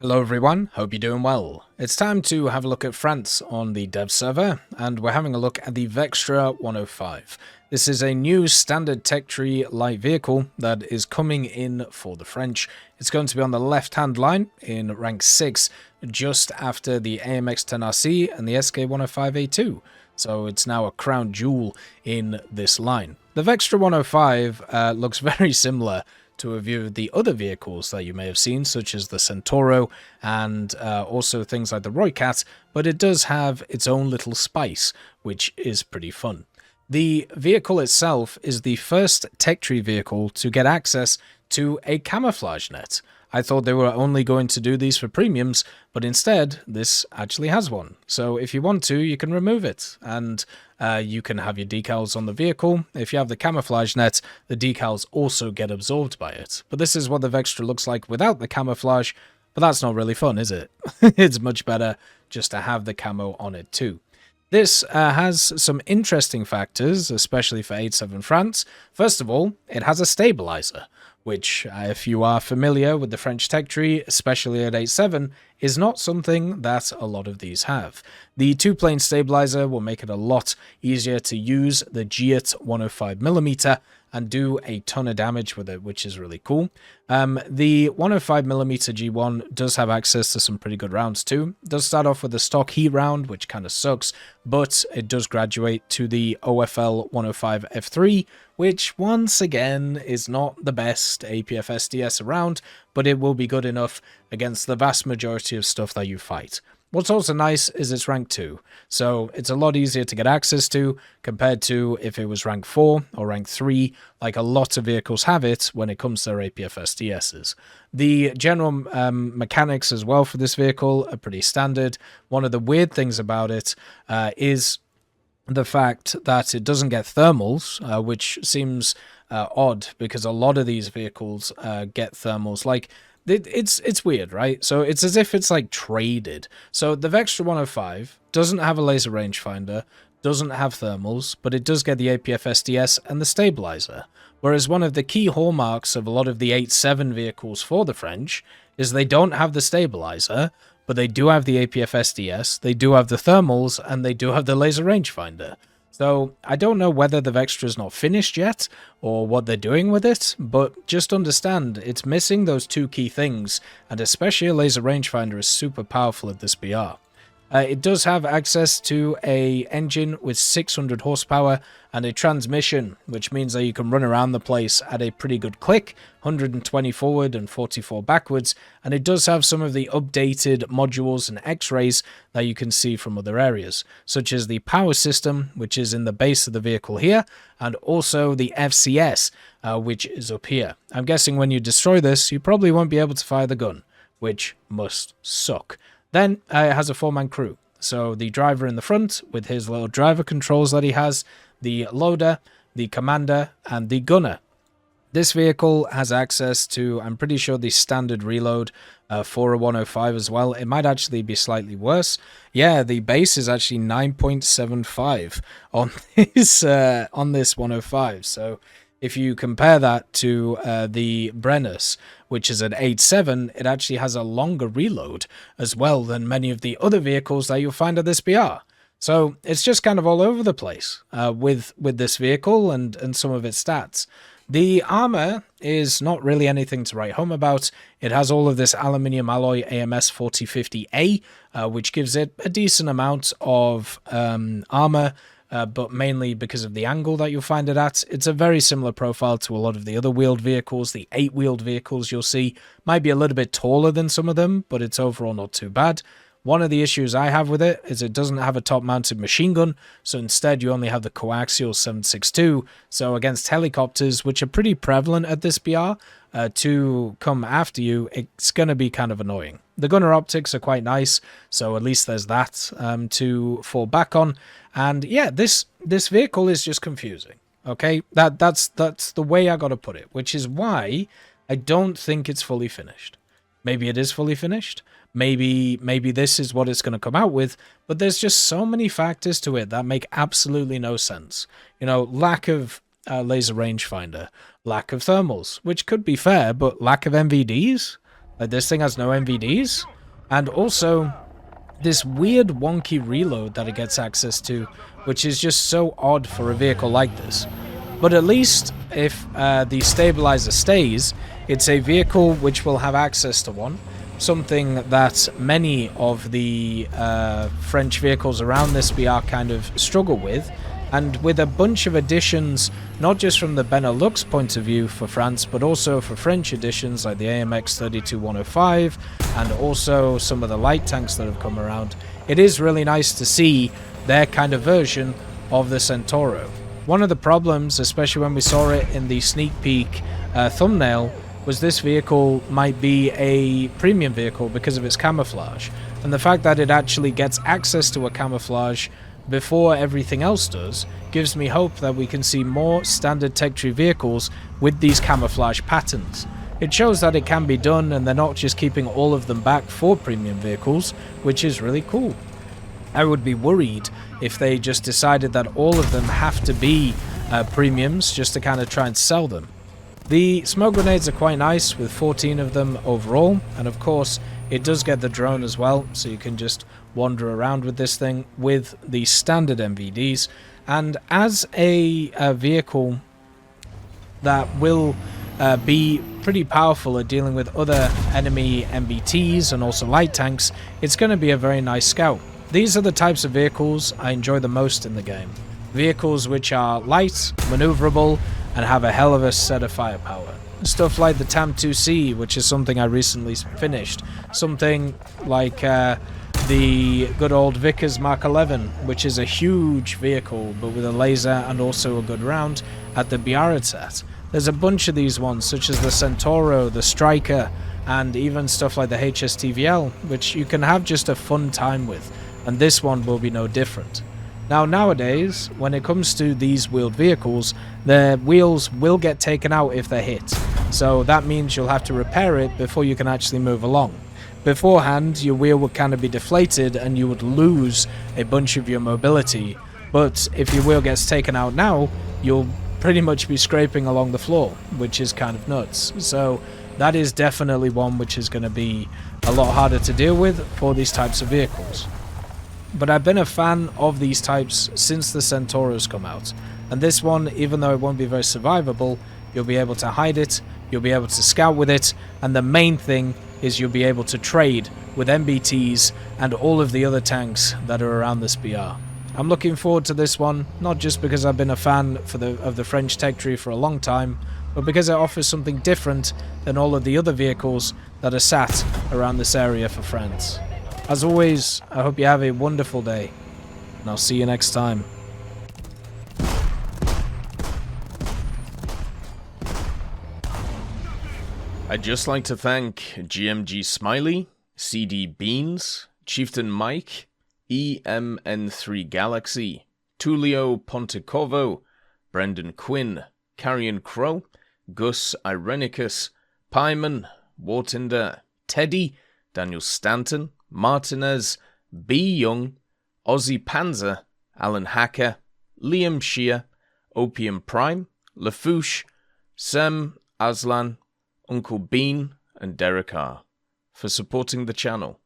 Hello everyone, hope you're doing well. It's time to have a look at France on the dev server, and we're having a look at the Vextra 105. This is a new standard tech tree light vehicle that is coming in for the French. It's going to be on the left-hand line in rank 6, just after the AMX-10RC and the SK-105A2. So it's now a crown jewel in this line. The Vextra 105 looks very similar to a view of the other vehicles that you may have seen, such as the Centauro and also things like the Roycat, but it does have its own little spice, which is pretty fun. The vehicle itself is the first tech tree vehicle to get access to a camouflage net. I thought they were only going to do these for premiums, but instead, this actually has one. So if you want to, you can remove it, and you can have your decals on the vehicle. If you have the camouflage net, the decals also get absorbed by it. But this is what the Vextra looks like without the camouflage, but that's not really fun, is it? It's much better just to have the camo on it too. This has some interesting factors, especially for 8.7 France. First of all, it has a stabilizer, which, if you are familiar with the French tech tree, especially at 8.7, is not something that a lot of these have. The two-plane stabilizer will make it a lot easier to use the GIT 105mm and do a ton of damage with it, which is really cool. The 105mm G1 does have access to some pretty good rounds too. It does start off with a stock heat round, which kind of sucks, but it does graduate to the OFL 105 F3, which once again is not the best APF SDS around, but it will be good enough against the vast majority of stuff that you fight. What's also nice is it's rank 2, so it's a lot easier to get access to compared to if it was rank 4 or rank 3, like a lot of vehicles have it when it comes to their APF SDSs. The general mechanics as well for this vehicle are pretty standard. One of the weird things about it is the fact that it doesn't get thermals, which seems odd because a lot of these vehicles get thermals. Like, it's weird, right? So it's as if it's like traded. So the Vextra 105 doesn't have a laser rangefinder, doesn't have thermals, but it does get the APF SDS and the stabilizer. Whereas one of the key hallmarks of a lot of the 8.7 vehicles for the French is they don't have the stabilizer, but they do have the APF SDS, they do have the thermals, and they do have the laser rangefinder. So I don't know whether the Vextra is not finished yet, or what they're doing with it, but just understand it's missing those two key things, and especially a laser rangefinder is super powerful at this BR. It does have access to a engine with 600 horsepower and a transmission, which means that you can run around the place at a pretty good click, 120 forward and 44 backwards, and it does have some of the updated modules and x-rays that you can see from other areas, such as the power system, which is in the base of the vehicle here, and also the FCS, which is up here. I'm guessing when you destroy this, you probably won't be able to fire the gun, which must suck. Then it has a 4-man crew. So the driver in the front with his little driver controls that he has, the loader, the commander, and the gunner. This vehicle has access to, I'm pretty sure, the standard reload for a 105 as well. It might actually be slightly worse. Yeah, the base is actually 9.75 on this 105. So if you compare that to the Brennus, which is at 8.7, it actually has a longer reload as well than many of the other vehicles that you'll find at this BR. So it's just kind of all over the place with this vehicle and some of its stats. The armor is not really anything to write home about. It has all of this aluminium alloy AMS 4050A, which gives it a decent amount of armor, but mainly because of the angle that you'll find it at. It's a very similar profile to a lot of the other wheeled vehicles. The 8-wheeled vehicles you'll see might be a little bit taller than some of them, but it's overall not too bad. One of the issues I have with it is it doesn't have a top-mounted machine gun, so instead you only have the coaxial 7.62, so against helicopters, which are pretty prevalent at this BR, to come after you, it's going to be kind of annoying. The gunner optics are quite nice, so at least there's that to fall back on. And yeah, this vehicle is just confusing, okay? That's the way I got to put it, which is why I don't think it's fully finished. Maybe it is fully finished. Maybe this is what it's going to come out with, but there's just so many factors to it that make absolutely no sense. You know, lack of laser rangefinder, lack of thermals, which could be fair, but lack of MVDs? Like, this thing has no MVDs, and also this weird wonky reload that it gets access to, which is just so odd for a vehicle like this. But at least if the stabilizer stays, it's a vehicle which will have access to one, something that many of the French vehicles around this BR kind of struggle with. And with a bunch of additions, not just from the Benelux point of view for France, but also for French additions like the AMX 32105 and also some of the light tanks that have come around, it is really nice to see their kind of version of the Centauro. One of the problems, especially when we saw it in the sneak peek thumbnail, was this vehicle might be a premium vehicle because of its camouflage. And the fact that it actually gets access to a camouflage before everything else does gives me hope that we can see more standard tech tree vehicles with these camouflage patterns. It shows that it can be done and they're not just keeping all of them back for premium vehicles, which is really cool. I would be worried if they just decided that all of them have to be premiums just to kind of try and sell them. The smoke grenades are quite nice with 14 of them overall, and of course it does get the drone as well, so you can just wander around with this thing with the standard MVDs. And as a vehicle that will be pretty powerful at dealing with other enemy MBTs and also light tanks, it's going to be a very nice scout. These are the types of vehicles I enjoy the most in the game. Vehicles which are light, maneuverable, and have a hell of a set of firepower. Stuff like the TAM-2C, which is something I recently finished. Something like the good old Vickers Mark 11, which is a huge vehicle, but with a laser and also a good round at the Biarritzat. There's a bunch of these ones, such as the Centauro, the Striker, and even stuff like the HSTVL, which you can have just a fun time with, and this one will be no different. Now, nowadays, when it comes to these wheeled vehicles, the wheels will get taken out if they're hit. So that means you'll have to repair it before you can actually move along. Beforehand, your wheel would kind of be deflated and you would lose a bunch of your mobility. But if your wheel gets taken out now, you'll pretty much be scraping along the floor, which is kind of nuts. So that is definitely one which is going to be a lot harder to deal with for these types of vehicles. But I've been a fan of these types since the Centauros come out. And this one, even though it won't be very survivable, you'll be able to hide it, you'll be able to scout with it, and the main thing is you'll be able to trade with MBTs and all of the other tanks that are around this BR. I'm looking forward to this one, not just because I've been a fan of the French tech tree for a long time, but because it offers something different than all of the other vehicles that are sat around this area for France. As always, I hope you have a wonderful day, and I'll see you next time. I'd just like to thank GMG Smiley, CD Beans, Chieftain Mike, EMN3 Galaxy, Tulio Pontecovo, Brendan Quinn, Carrion Crow, Gus Irenicus, Pyman, Wartinder, Teddy, Daniel Stanton, Martinez, B. Young, Ozzy Panzer, Alan Hacker, Liam Shear, Opium Prime, Lafouche, Sem, Aslan, Uncle Bean, and Derek R. for supporting the channel.